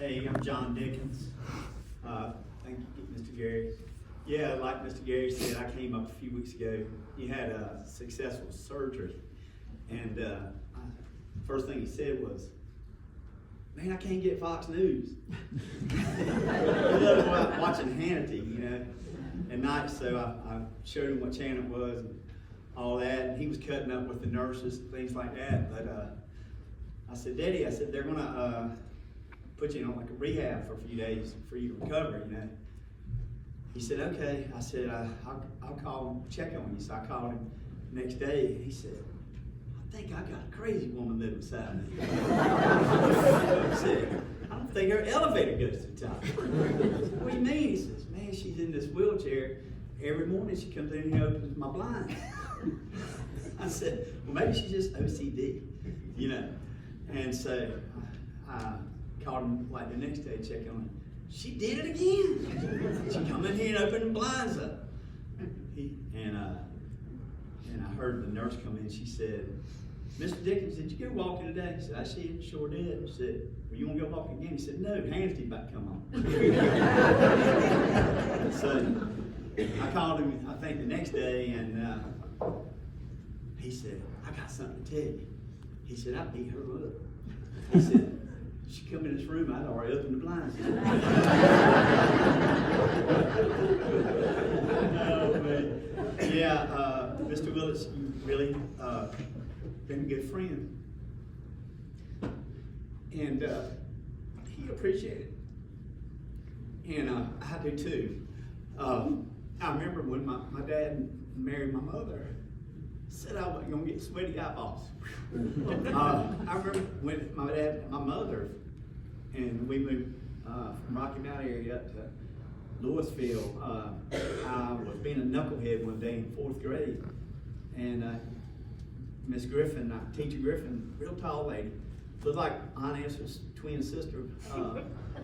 Hey, I'm John Dickens. Thank you, Mr. Gary. Yeah, like Mr. Gary said, I came up a few weeks ago. He had a successful surgery, and first thing he said was, "Man, I can't get Fox News." He loved watching Hannity, at night. So I showed him what channel it was and all that, and he was cutting up with the nurses and things like that. But I said, "Deddy," I said, "they're gonna put you in like a rehab for a few days for you to recover, He said, "Okay." I said, I'll call him, check on you. So I called him the next day, and he said, "I think I got a crazy woman living beside me." I said, "I don't think her elevator goes to the top." "What do you mean?" He says, "Man, she's in this wheelchair. Every morning she comes in and opens my blinds." I said, "Well, maybe she's just OCD, And so I called him like the next day, check on her. "She did it again. She come in here and opened the blinds up." And I heard the nurse come in. She said, "Mr. Dickens, did you go walking today?" I said, "I sure did." She said, "Well, you want to go walking again?" He said, "No, Hannity about to come on." So I called him, I think, the next day, and he said, "I got something to tell you." He said, "I beat her up." He said, "She come in this room, I'd already opened the blinds." Oh, man. Yeah, Mr. Willis, you really been a good friend. And he appreciated it. And I do too. I remember when my dad married my mother, said I wasn't gonna get sweaty eyeballs. I remember when my mother, and we moved from Rocky Mount area up to Louisville. I was being a knucklehead one day in 4th grade, and Miss Griffin, Teacher Griffin, real tall lady, looked like Aunt Esther's twin sister.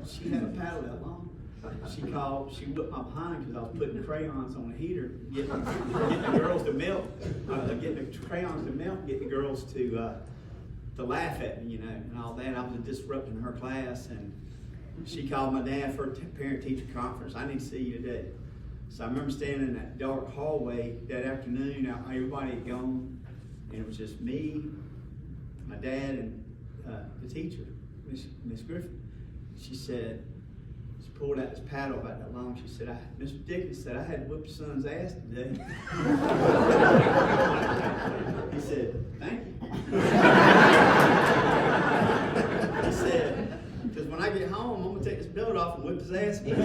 She had a paddle that long. She whipped my behind because I was putting crayons on the heater, getting the girls to melt, getting the crayons to melt, getting the girls to laugh at me, and all that. I was disrupting her class, and she called my dad for a parent-teacher conference. "I need to see you today." So I remember standing in that dark hallway that afternoon. Everybody had gone, and it was just me, my dad, and the teacher, Miss Griffin. She pulled out this paddle about that long. She said, "Mr. Dickens said I had to whip your son's ass today." He said, "Thank you." He said, "Because when I get home, I'm going to take this belt off and whip his ass again."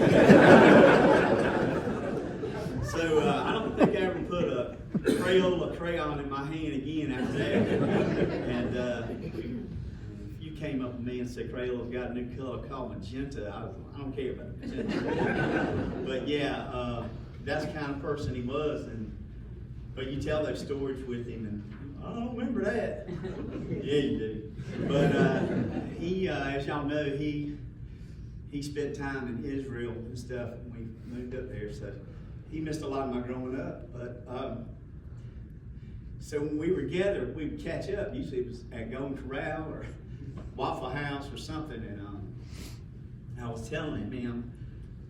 So I don't think I ever put a Crayola crayon in my hand again after that. And if you came up with me and said Crayola's got a new color called magenta, I don't care about magenta. But yeah, that's the kind of person he was. But you tell those stories with him, and I don't remember that. Yeah, you do. But he, as y'all know, he spent time in Israel and stuff when we moved up there. So he missed a lot of my growing up. But so when we were together, we would catch up. Usually it was at Golden Corral or Waffle House or something. And I was telling him, man,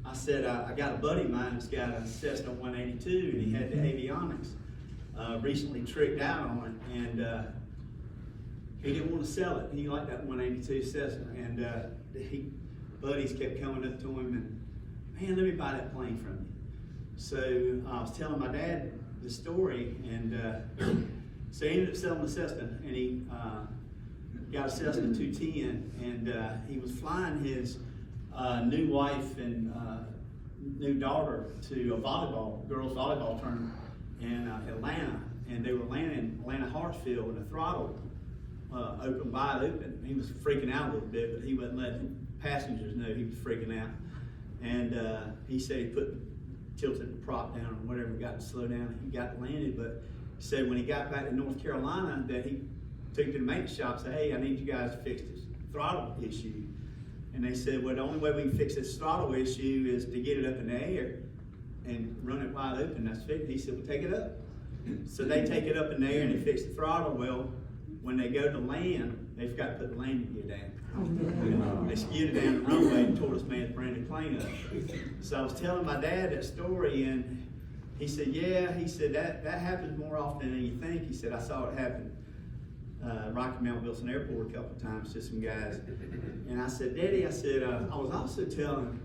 I said, I got a buddy of mine that's got a Cessna 182, and he had the avionics. Recently tricked out on it, and he didn't want to sell it. He liked that 182 Cessna, and buddies kept coming up to him and, "Man, let me buy that plane from you." So I was telling my dad the story, and so he ended up selling the Cessna, and he got a Cessna 210, and he was flying his new wife and new daughter to a girls volleyball tournament in Atlanta, and they were landing in Atlanta Hartsfield, and the throttle wide open. He was freaking out a little bit, but he wasn't letting passengers know he was freaking out. And he said he tilted the prop down or whatever, got to slow down. He got landed, but he said when he got back to North Carolina that he took to the maintenance shop and said, "Hey, I need you guys to fix this throttle issue." And they said, "Well, the only way we can fix this throttle issue is to get it up in the air and run it wide open. That's fixed." He said, "Well, take it up." So they take it up in the air and they fix the throttle. Well, when they go to land, they forgot to put the landing gear down. They skidded down the runway and tore this man's brand new plane up. So I was telling my dad that story, and he said, yeah, he said, that happens more often than you think. He said, I saw it happen Rocky Mount Wilson Airport a couple of times to some guys. And I said, Daddy, I said, I was also telling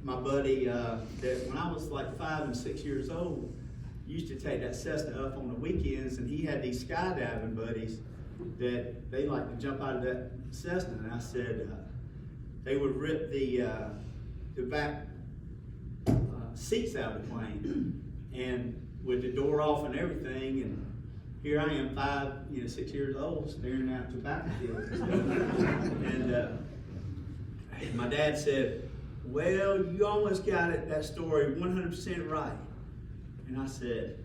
my buddy that when I was like 5 and 6 years old, used to take that Cessna up on the weekends, and he had these skydiving buddies that they like to jump out of that Cessna. And I said they would rip the back seats out of the plane, and with the door off and everything. And here I am, 5, 6 years old, staring out the battlefield. And my dad said, well, you almost got that story 100% right. And I said,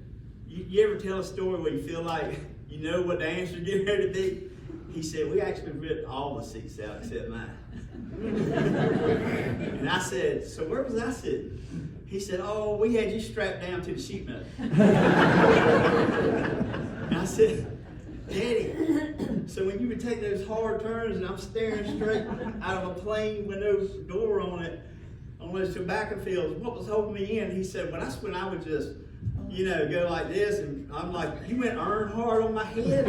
you ever tell a story where you feel like you know what the answer is getting ready to be? He said, we actually ripped all the seats out except mine. And I said, so where was I sitting? He said, oh, we had you strapped down to the sheet metal. And I said, Daddy, so when you would take those hard turns and I'm staring straight out of a plane with no door on it, on those tobacco fields, what was holding me in? He said, well, that's when I would just, go like this, and I'm like, you went Earnhardt on my head?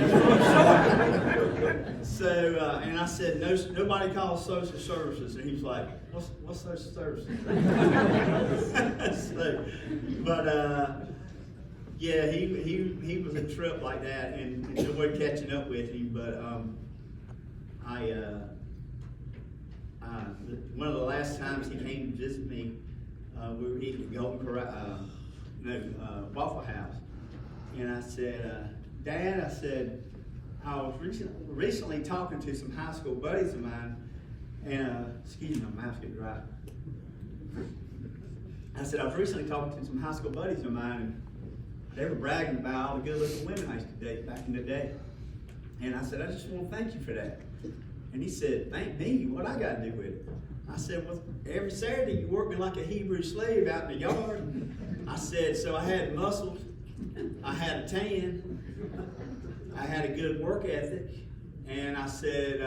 So, and I said, no, nobody calls social services. And he's like, what's social services? So, but, yeah, he was a trip like that, and enjoyed catching up with him. But one of the last times he came to visit me, we were eating at Golden Corral, Waffle House, and I said, Dad, I said, I was recently talking to some high school buddies of mine, and excuse me, my mouth's getting dry. I said, I was recently talking to some high school buddies of mine, and they were bragging about all the good-looking women I used to date back in the day. And I said, I just want to thank you for that. And he said, thank me? What I got to do with it? I said, well, every Saturday you work me like a Hebrew slave out in the yard. I said, so I had muscles, I had a tan, I had a good work ethic, and I said,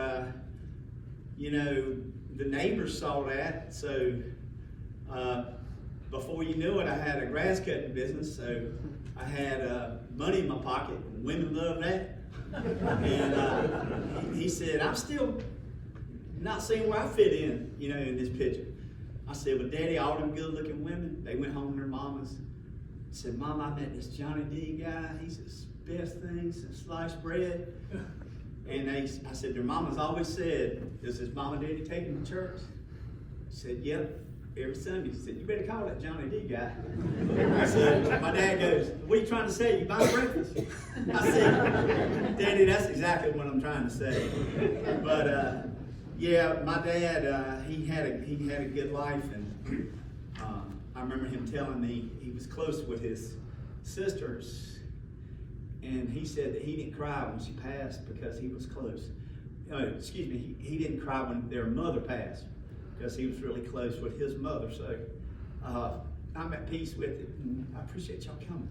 the neighbors saw that, so before you knew it, I had a grass cutting business, so I had money in my pocket, and women love that. And he said, I'm still not seeing where I fit in, in this picture. I said, well, Daddy, all them good-looking women, they went home to their mamas. I said, Mom, I met this Johnny D guy. He's the best thing since sliced bread. And I said, their mamas always said, does his mom and daddy take him to church? I said, yep, every Sunday. He said, you better call that Johnny D guy. I said, my dad goes, what are you trying to say? You buy breakfast? I said, Daddy, that's exactly what I'm trying to say. But, yeah, my dad, he had a good life, and I remember him telling me he was close with his sisters, and he said that he didn't cry when she passed because he was close. Excuse me, he didn't cry when their mother passed because he was really close with his mother. So I'm at peace with it, and I appreciate y'all coming.